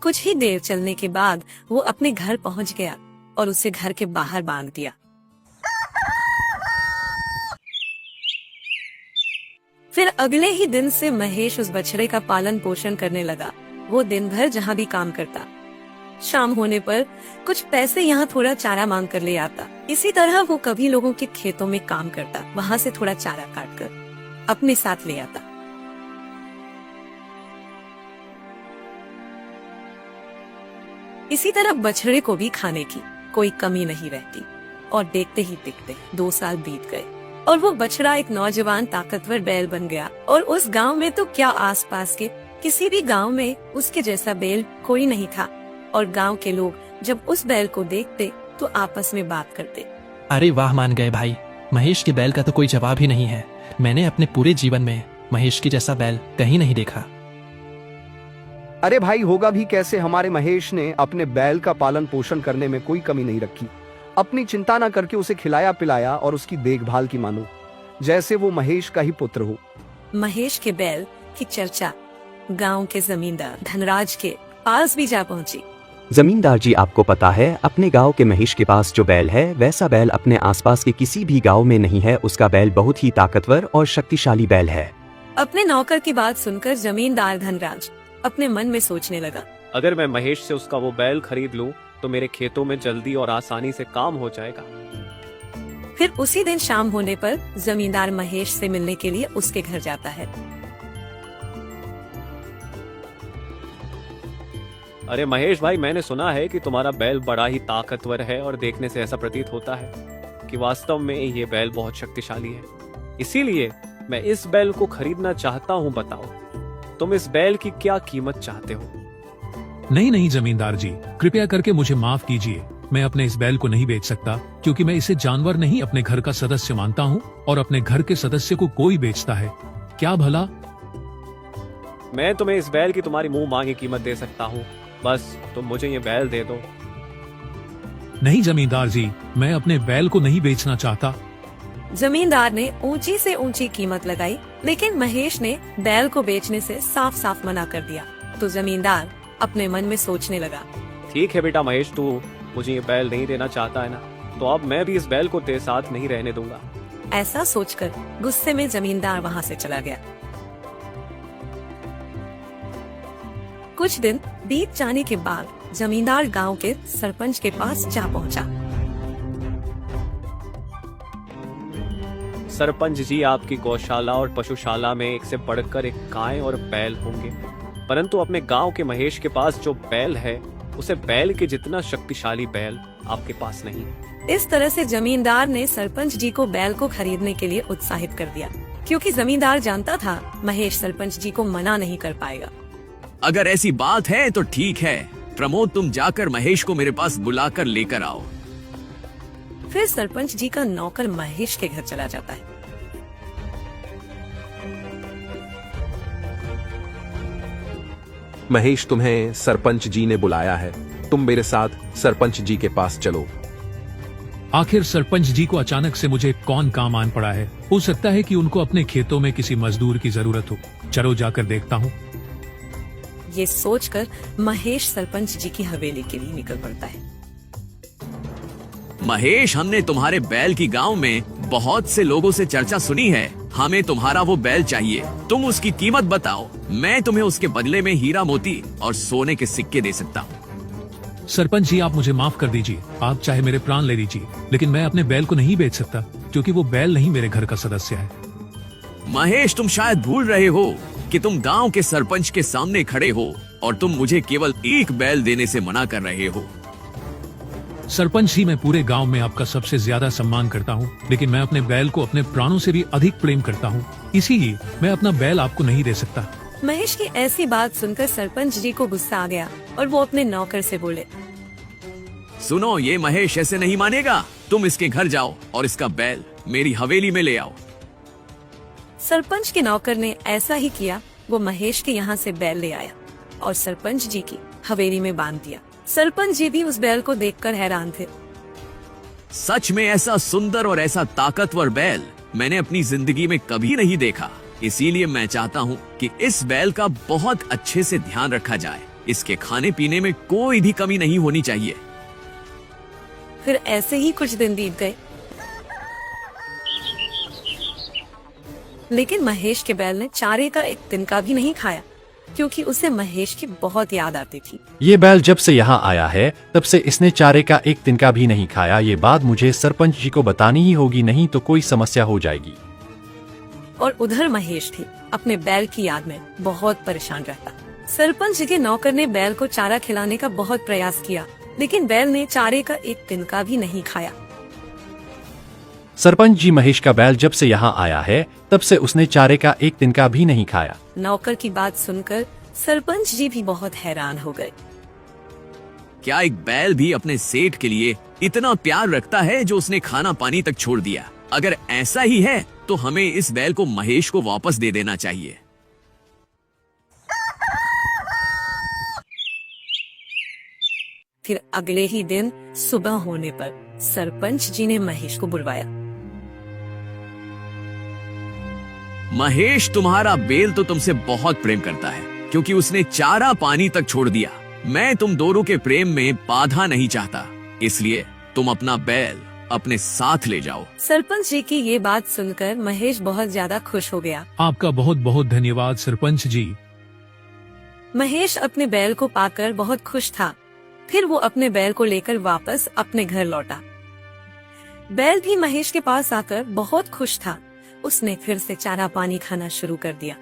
कुछ ही देर चलने के बाद वो अपने घर पहुंच गया और उसे घर के बाहर बांध दिया। फिर अगले ही दिन से महेश उस बछड़े का पालन पोषण करने लगा। वो दिन भर जहाँ भी काम करता, शाम होने पर कुछ पैसे यहाँ थोड़ा चारा मांग कर ले आता। इसी तरह वो कभी लोगों के खेतों में काम करता, वहाँ से थोड़ा चारा काट कर अपने साथ ले आता। इसी तरह बछड़े को भी खाने की कोई कमी नहीं रहती। और देखते ही देखते 2 साल बीत गए और वो बछड़ा एक नौजवान ताकतवर बैल बन गया। और उस गांव में तो क्या, आसपास के किसी भी गांव में उसके जैसा बैल कोई नहीं था। और गांव के लोग जब उस बैल को देखते तो आपस में बात करते। अरे वाह, मान गए भाई, महेश के बैल का तो कोई जवाब ही नहीं है। मैंने अपने पूरे जीवन में महेश के जैसा बैल कहीं नहीं देखा। अरे भाई, होगा भी कैसे। हमारे महेश ने अपने बैल का पालन पोषण करने में कोई कमी नहीं रखी। अपनी चिंता न करके उसे खिलाया पिलाया और उसकी देखभाल की मानो जैसे वो महेश का ही पुत्र हो। महेश के बैल की चर्चा गांव के जमींदार धनराज के पास भी जा पहुंची। जमींदार जी, आपको पता है अपने गांव के महेश के पास जो बैल है वैसा बैल अपने आसपास के किसी भी गांव में नहीं है। उसका बैल बहुत ही ताकतवर और शक्तिशाली बैल है। अपने नौकर की बात सुनकर जमींदार धनराज अपने मन में सोचने लगा, अगर मैं महेश से उसका वो बैल खरीद लूं तो मेरे खेतों में जल्दी और आसानी से काम हो जाएगा। फिर उसी दिन शाम होने पर जमींदार महेश से मिलने के लिए उसके घर जाता है। अरे महेश भाई, मैंने सुना है कि तुम्हारा बैल बड़ा ही ताकतवर है और देखने से ऐसा प्रतीत होता है कि वास्तव में ये बैल बहुत शक्तिशाली है। इसीलिए मैं इस बैल को खरीदना चाहता हूँ। बताओ, तुम इस बैल की क्या कीमत चाहते हो? नहीं जमींदार जी, कृपया करके मुझे माफ कीजिए। मैं अपने इस बैल को नहीं बेच सकता क्योंकि मैं इसे जानवर नहीं अपने घर का सदस्य मानता हूँ और अपने घर के सदस्य को कोई बेचता है क्या भला? मैं तुम्हें इस बैल की तुम्हारी मुंह मांगी कीमत दे सकता हूँ, बस तुम मुझे ये बैल दे दो। नहीं जमींदार जी, मैं अपने बैल को नहीं बेचना चाहता। जमींदार ने ऊंची से ऊंची कीमत लगाई, लेकिन महेश ने बैल को बेचने से साफ साफ मना कर दिया। तो जमींदार अपने मन में सोचने लगा, ठीक है बेटा महेश, तू मुझे ये बैल नहीं देना चाहता है ना, तो अब मैं भी इस बैल को तेरे साथ नहीं रहने दूंगा। ऐसा सोचकर गुस्से में जमींदार वहाँ से चला गया। कुछ दिन बीत जाने के बाद जमींदार गांव के सरपंच के पास जा पहुंचा। सरपंच जी, आपकी गौशाला और पशुशाला में एक से बढ़कर एक गाय और बैल होंगे, परंतु अपने गांव के महेश के पास जो बैल है उसे बैल के जितना शक्तिशाली बैल आपके पास नहीं। इस तरह से जमींदार ने सरपंच जी को बैल को खरीदने के लिए उत्साहित कर दिया, क्योंकि जमींदार जानता था महेश सरपंच जी को मना नहीं कर पाएगा। अगर ऐसी बात है तो ठीक है प्रमोद, तुम जाकर महेश को मेरे पास बुलाकर लेकर आओ। फिर सरपंच जी का नौकर महेश के घर चला जाता है। महेश, तुम्हें सरपंच जी ने बुलाया है, तुम मेरे साथ सरपंच जी के पास चलो। आखिर सरपंच जी को अचानक से मुझे कौन काम आन पड़ा है? हो सकता है कि उनको अपने खेतों में किसी मजदूर की जरूरत हो। चलो जाकर देखता हूँ। ये सोचकर महेश सरपंच जी की हवेली के लिए निकल पड़ता है। महेश, हमने तुम्हारे बैल की गांव में बहुत से लोगों से चर्चा सुनी है। हमें तुम्हारा वो बैल चाहिए। तुम उसकी कीमत बताओ, मैं तुम्हें उसके बदले में हीरा मोती और सोने के सिक्के दे सकता हूँ। सरपंच जी, आप मुझे माफ कर दीजिए। आप चाहे मेरे प्राण ले लीजिए, लेकिन मैं अपने बैल को नहीं बेच सकता क्योंकि वो बैल नहीं मेरे घर का सदस्य है। महेश, तुम शायद भूल रहे हो कि तुम गांव के सरपंच के सामने खड़े हो और तुम मुझे केवल एक बैल देने से मना कर रहे हो। सरपंच जी, मैं पूरे गांव में आपका सबसे ज्यादा सम्मान करता हूं, लेकिन मैं अपने बैल को अपने प्राणों से भी अधिक प्रेम करता हूं, इसीलिए मैं अपना बैल आपको नहीं दे सकता। महेश की ऐसी बात सुनकर सरपंच जी को गुस्सा आ गया और वो अपने नौकर से बोले, सुनो, ये महेश ऐसे नहीं मानेगा। तुम इसके घर जाओ और इसका बैल मेरी हवेली में ले आओ। सरपंच के नौकर ने ऐसा ही किया। वो महेश के यहाँ से बैल ले आया और सरपंच जी की हवेली में बांध दिया। सरपंच जी भी उस बैल को देखकर हैरान थे। सच में ऐसा सुंदर और ऐसा ताकतवर बैल मैंने अपनी जिंदगी में कभी नहीं देखा। इसीलिए मैं चाहता हूँ कि इस बैल का बहुत अच्छे से ध्यान रखा जाए इसके खाने पीने में कोई भी कमी नहीं होनी चाहिए। फिर ऐसे ही कुछ दिन बीत गए, लेकिन महेश के बैल ने चारे का एक तिनका भी नहीं खाया, क्योंकि उसे महेश की बहुत याद आती थी। ये बैल जब से यहाँ आया है तब से इसने चारे का एक तिनका भी नहीं खाया। ये बात मुझे सरपंच जी को बतानी ही होगी, नहीं तो कोई समस्या हो जाएगी। और उधर महेश भी अपने बैल की याद में बहुत परेशान रहता। सरपंच जी के नौकर ने बैल को चारा खिलाने का बहुत प्रयास किया, लेकिन बैल ने चारे का एक तिनका भी नहीं खाया। सरपंच जी, महेश का बैल जब से यहाँ आया है तब से उसने चारे का एक तिनका भी नहीं खाया। नौकर की बात सुनकर सरपंच जी भी बहुत हैरान हो गए। क्या एक बैल भी अपने सेठ के लिए इतना प्यार रखता है जो उसने खाना पानी तक छोड़ दिया? अगर ऐसा ही है तो हमें इस बैल को महेश को वापस दे देना चाहिए। फिर अगले ही दिन सुबह होने पर सरपंच जी ने महेश को बुलवाया। महेश, तुम्हारा बैल तो तुमसे बहुत प्रेम करता है, क्योंकि उसने चारा पानी तक छोड़ दिया। मैं तुम दोनों के प्रेम में बाधा नहीं चाहता, इसलिए तुम अपना बैल अपने साथ ले जाओ। सरपंच जी की ये बात सुनकर महेश बहुत ज्यादा खुश हो गया। आपका बहुत बहुत धन्यवाद सरपंच जी। महेश अपने बैल को पाकर बहुत खुश था। फिर वो अपने बैल को लेकर वापस अपने घर लौटा। बैल भी महेश के पास आकर बहुत खुश था। उसने फिर से चारा पानी खाना शुरू कर दिया।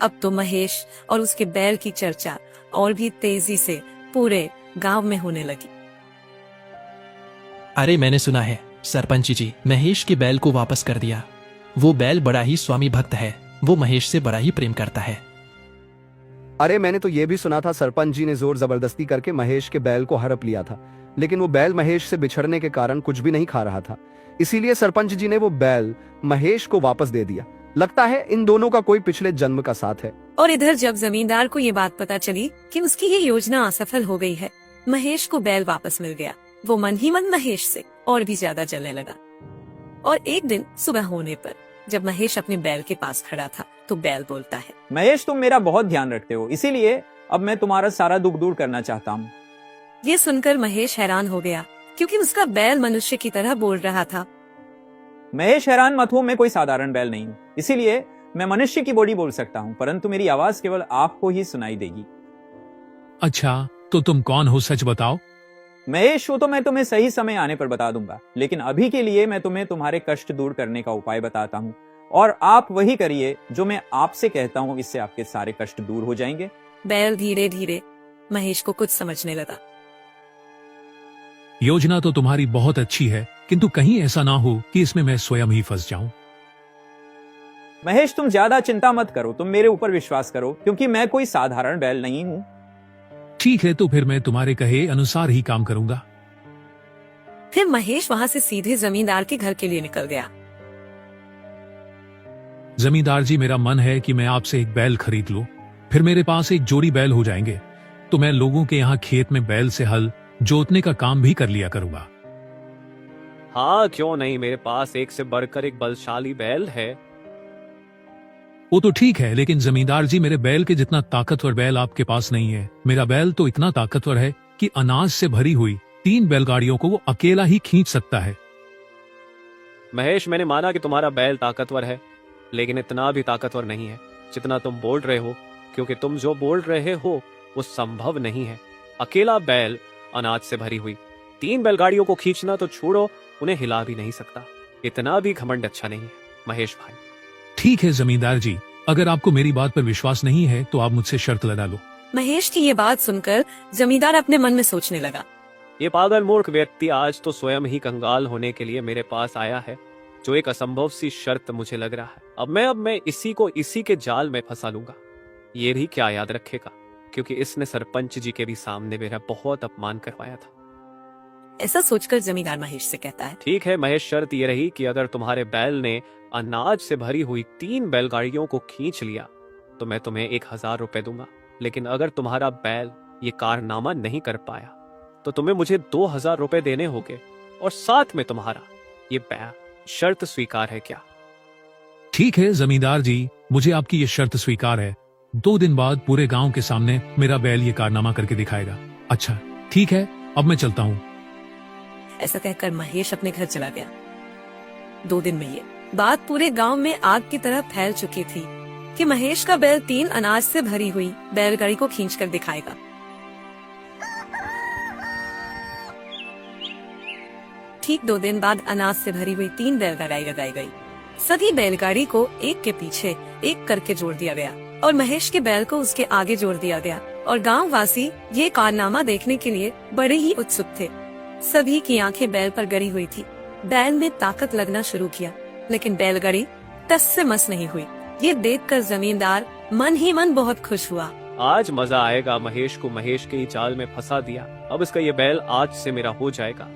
अब तो महेश और उसके बैल की चर्चा और भी तेजी से पूरे गांव में होने लगी। अरे मैंने सुना है सरपंच जी, महेश के बैल को वापस कर दिया। वो बैल बड़ा ही स्वामी भक्त है, वो महेश से बड़ा ही प्रेम करता है। अरे मैंने तो ये भी सुना था सरपंच जी ने जोर जबरदस्ती करके महेश के बैल को हड़प लिया था, लेकिन वो बैल महेश से बिछड़ने के कारण कुछ भी नहीं खा रहा था। इसीलिए सरपंच जी ने वो बैल महेश को वापस दे दिया। लगता है इन दोनों का कोई पिछले जन्म का साथ है। और इधर जब जमींदार को ये बात पता चली कि उसकी ये योजना असफल हो गई है, महेश को बैल वापस मिल गया। वो मन ही मन महेश से और भी ज्यादा जलने लगा। और एक दिन सुबह होने पर जब महेश अपने बैल के पास खड़ा था तो बैल बोलता है, महेश, तुम मेरा बहुत ध्यान रखते हो, इसीलिए अब मैं तुम्हारा सारा दुख दूर करना चाहता हूँ। ये सुनकर महेश हैरान हो गया, क्योंकि उसका बैल मनुष्य की तरह बोल रहा था। महेश, हैरान मत हो, मैं कोई साधारण बैल नहीं हूँ, इसीलिए मैं मनुष्य की बॉडी बोल सकता हूँ, परंतु मेरी आवाज केवल आपको ही सुनाई देगी। अच्छा, तो तुम कौन हो, सच बताओ। महेश, वो तो मैं तुम्हें सही समय आने पर बता दूंगा, लेकिन अभी के लिए मैं तुम्हें तुम्हारे कष्ट दूर करने का उपाय बताता हूँ, और आप वही करिए जो मैं आपसे कहता हूँ, इससे आपके सारे कष्ट दूर हो जाएंगे। बैल धीरे धीरे महेश को कुछ समझने लगा। योजना तो तुम्हारी बहुत अच्छी है, किंतु कहीं ऐसा ना हो कि इसमें मैं स्वयं ही फंस जाऊं। महेश, तुम ज्यादा चिंता मत करो, तुम मेरे ऊपर विश्वास करो, क्योंकि मैं कोई साधारण बैल नहीं हूँ। ठीक है, तो फिर मैं तुम्हारे कहे अनुसार ही काम करूंगा। फिर महेश वहाँ से सीधे जमींदार के घर के लिए निकल गया। जमींदार जी, मेरा मन है कि मैं आपसे एक बैल खरीद लूं, फिर मेरे पास एक जोड़ी बैल हो जाएंगे, तो मैं लोगों के यहाँ खेत में बैल से हल जोतने का काम भी कर लिया करूंगा। हाँ, क्यों नहीं, मेरे पास एक से बढ़कर एक बलशाली बैल है। वो तो ठीक है, लेकिन जमींदार जी, मेरे बैल के जितना ताकतवर बैल आपके पास नहीं है। मेरा बैल तो इतना ताकतवर है कि अनाज से भरी हुई 3 बैलगाड़ियों को वो अकेला ही खींच सकता है। महेश, मैंने माना कि तुम्हारा बैल ताकतवर है, लेकिन इतना भी ताकतवर नहीं है जितना तुम बोल रहे हो, क्योंकि तुम जो बोल रहे हो वो संभव नहीं है। अकेला बैल अनाज से भरी हुई 3 बैलगाड़ियों को खींचना तो छोड़ो, उन्हें हिला भी नहीं सकता। इतना भी घमंड अच्छा नहीं है महेश भाई। ठीक है जमींदार जी, अगर आपको मेरी बात पर विश्वास नहीं है तो आप मुझसे शर्त लगा लो। महेश की ये बात सुनकर जमींदार अपने मन में सोचने लगा। ये पागल मूर्ख व्यक्ति आज तो स्वयं ही कंगाल होने के लिए मेरे पास आया है, जो एक असंभव सी शर्त मुझे लग रहा है। अब मैं इसी को इसी के जाल में फंसा लूंगा। ये भी क्या याद रखेगा, क्योंकि इसने सरपंच जी के भी सामने मेरा बहुत अपमान करवाया था। ऐसा सोचकर जमींदार महेश से कहता है, ठीक है महेश, शर्त ये रही कि अगर तुम्हारे बैल ने अनाज से भरी हुई 3 बैलगाड़ियों को खींच लिया तो मैं तुम्हें 1000 रुपए दूंगा, लेकिन अगर तुम्हारा बैल ये कारनामा नहीं कर पाया तो तुम्हें मुझे 2000 रुपए देने होंगे, और साथ में तुम्हारा ये बैल। शर्त स्वीकार है क्या? ठीक है जमींदार जी, मुझे आपकी ये शर्त स्वीकार है, 2 दिन बाद पूरे गांव के सामने मेरा बैल ये कारनामा करके दिखाएगा। अच्छा ठीक है, अब मैं चलता हूँ। ऐसा कहकर महेश अपने घर चला गया। 2 दिन में ये बात पूरे गांव में आग की तरह फैल चुकी थी कि महेश का बैल 3 अनाज से भरी हुई बैलगाड़ी को खींचकर दिखाएगा। ठीक 2 दिन बाद अनाज से भरी हुई 3 बैलगाड़ी लगाई गई। सभी बैलगाड़ी को एक के पीछे एक करके जोड़ दिया गया और महेश के बैल को उसके आगे जोड़ दिया गया और गांव वासी ये कारनामा देखने के लिए बड़े ही उत्सुक थे। सभी की आंखें बैल पर गड़ी हुई थी। बैल ने ताकत लगना शुरू किया, लेकिन बैलगाड़ी टस से मस नहीं हुई। ये देखकर जमींदार मन ही मन बहुत खुश हुआ। आज मजा आएगा, महेश को महेश के ही जाल में फंसा दिया। अब इसका ये बैल आज से मेरा हो जाएगा।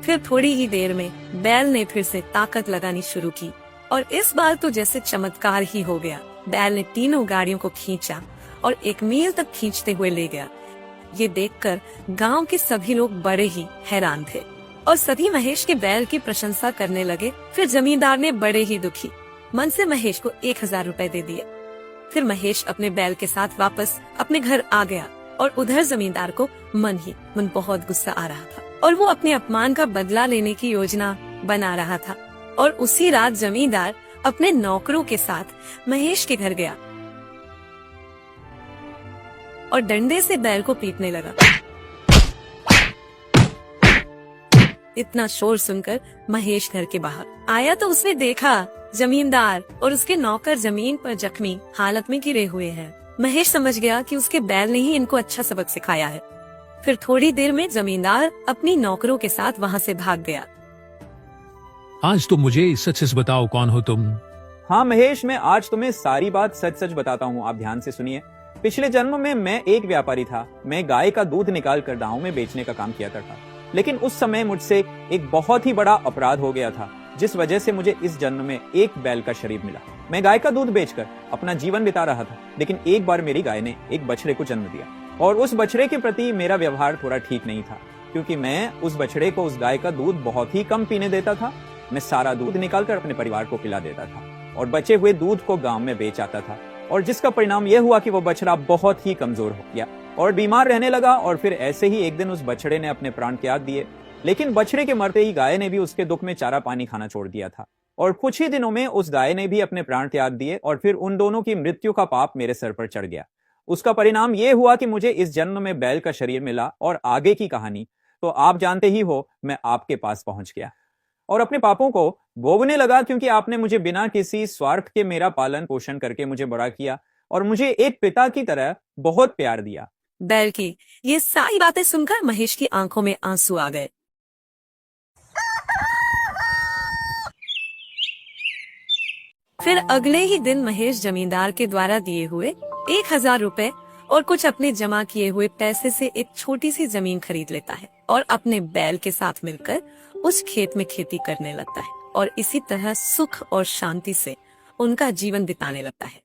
फिर थोड़ी ही देर में बैल ने फिर से ताकत लगानी शुरू की और इस बार तो जैसे चमत्कार ही हो गया। बैल ने तीनों गाड़ियों को खींचा और 1 मील तक खींचते हुए ले गया। ये देखकर गांव के सभी लोग बड़े ही हैरान थे और सभी महेश के बैल की प्रशंसा करने लगे। फिर जमींदार ने बड़े ही दुखी मन से महेश को 1000 रुपए दे दिए। फिर महेश अपने बैल के साथ वापस अपने घर आ गया और उधर जमींदार को मन ही मन बहुत गुस्सा आ रहा था और वो अपने अपमान का बदला लेने की योजना बना रहा था। और उसी रात जमींदार अपने नौकरों के साथ महेश के घर गया और डंडे से बैल को पीटने लगा। इतना शोर सुनकर महेश घर के बाहर आया तो उसने देखा जमींदार और उसके नौकर जमीन पर जख्मी हालत में गिरे हुए हैं। महेश समझ गया कि उसके बैल ने ही इनको अच्छा सबक सिखाया है। फिर थोड़ी देर में जमींदार अपनी नौकरों के साथ वहाँ से भाग गया। आज तो मुझे सच सच बताओ, कौन हो तुम? हाँ महेश, मैं आज तुम्हें सारी बात सच सच बताता हूँ, आप ध्यान से सुनिए। पिछले जन्म में मैं एक व्यापारी था। मैं गाय का दूध निकाल कर गाँव में बेचने का काम किया करता, लेकिन उस समय मुझसे एक बहुत ही बड़ा अपराध हो गया था, जिस वजह से मुझे इस जन्म में एक बैल का शरीर मिला। मैं गाय का दूध बेचकर अपना जीवन बिता रहा था, लेकिन एक बार मेरी गाय ने एक बछड़े को जन्म दिया और उस बछड़े के प्रति मेरा व्यवहार थोड़ा ठीक नहीं था, क्योंकि मैं उस बछड़े को उस गाय का दूध बहुत ही कम पीने देता था। मैं सारा दूध निकालकर अपने परिवार को पिला देता था और बचे हुए दूध को गांव में बेच आता था, और जिसका परिणाम यह हुआ कि वो बछड़ा बहुत ही कमजोर हो गया और बीमार रहने लगा। और फिर ऐसे ही एक दिन उस बछड़े ने अपने प्राण त्याग दिए, लेकिन बछड़े के मरते ही गाय ने भी उसके दुख में चारा पानी खाना छोड़ दिया था और कुछ ही दिनों में उस गाय ने भी अपने प्राण त्याग दिए और फिर उन दोनों की मृत्यु का पाप मेरे सर पर चढ़ गया। उसका परिणाम यह हुआ कि मुझे इस जन्म में बैल का शरीर मिला और आगे की कहानी तो आप जानते ही हो। मैं आपके पास पहुंच गया और अपने पापों को भोगने लगा, क्योंकि आपने मुझे बिना किसी स्वार्थ के मेरा पालन पोषण करके मुझे बड़ा किया और मुझे एक पिता की तरह बहुत प्यार दिया। बैल की ये सारी बातें सुनकर महेश की आंखों में आंसू आ गए। फिर अगले ही दिन महेश जमींदार के द्वारा दिए हुए 1000 रुपए और कुछ अपने जमा किए हुए पैसे से एक छोटी सी जमीन खरीद लेता है और अपने बैल के साथ मिलकर उस खेत में खेती करने लगता है और इसी तरह सुख और शांति से उनका जीवन बिताने लगता है।